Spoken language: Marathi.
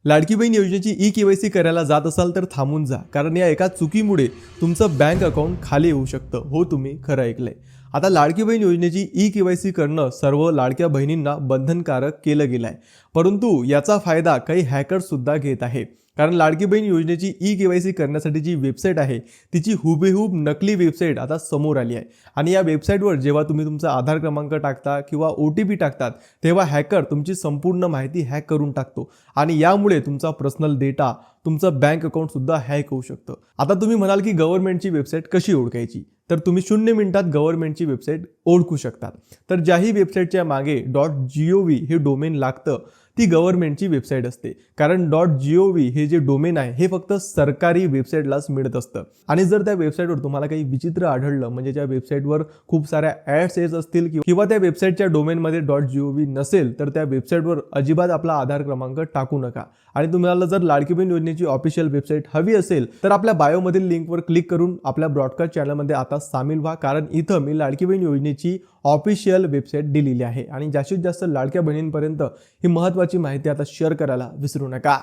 लाडकी बहीण योजनेची ई-के-वाय-सी करायला जात असाल तर थांबून जा, कारण या एका चुकीमुळे तुमचं बँक अकाउंट खाली येऊ शकतं. हो, तुम्ही खरं ऐकलंय. आता लाडकी बहीण योजनेची ई-के-वाय-सी करणं सर्व लाडक्या बहिणींना बंधनकारक केलं गेलं आहे. परंतु याचा फायदा काही हॅकर्स सुद्धा घेत आहे. कारण लाडकी बहीण योजनेची ई-के-वाय-सी करण्यासाठी जी वेबसाईट आहे तिची हुबेहूब नकली वेबसाईट आता समोर आली आहे. आणि या वेबसाईटवर जेव्हा तुम्ही तुमचा आधार क्रमांक टाकता किंवा OTP टाकतात, तेव्हा हॅकर तुमची संपूर्ण माहिती हॅक करून टाकतो आणि यामुळे तुमचा पर्सनल डेटा, तुमचं बँक अकाउंट सुद्धा हॅक होऊ शकतं. आता तुम्ही म्हणाल की गव्हर्नमेंटची वेबसाईट कशी ओळखायची? तर तुम्ही 0 मिनिटात गव्हर्नमेंटची वेबसाईट ओळखू शकता. तर ज्याही वेबसाईटच्या मागे .gov हे डोमेन लागतं ती गव्हर्नमेंटची वेबसाईट असते. कारण .gov हे जे डोमेन आहे हे फक्त सरकारी वेबसाईटलाच मिळत असतं. आणि जर त्या वेबसाईटवर तुम्हाला काही विचित्र आढळलं, म्हणजे त्या वेबसाईटवर खूप साऱ्या ॲड्स येत असतील किंवा त्या वेबसाईटच्या डोमेनमध्ये .gov नसेल, तर त्या वेबसाईटवर अजिबात आपला आधार क्रमांक टाकू नका. आणि तुम्हाला जर लाडकी बहीण योजनेची ऑफिशियल वेबसाईट हवी असेल तर आपल्या बायोमधील लिंकवर क्लिक करून आपल्या ब्रॉडकास्ट चॅनलमध्ये आता सामील व्हा. कारण इथं मी लाडकी बहीण योजनेची ऑफिशियल वेबसाईट दिलेली आहे आणि जास्तीत जास्त लाडक्या बहिणींपर्यंत ही महत्त्वाची माहिती आता शेअर करायला विसरू नका.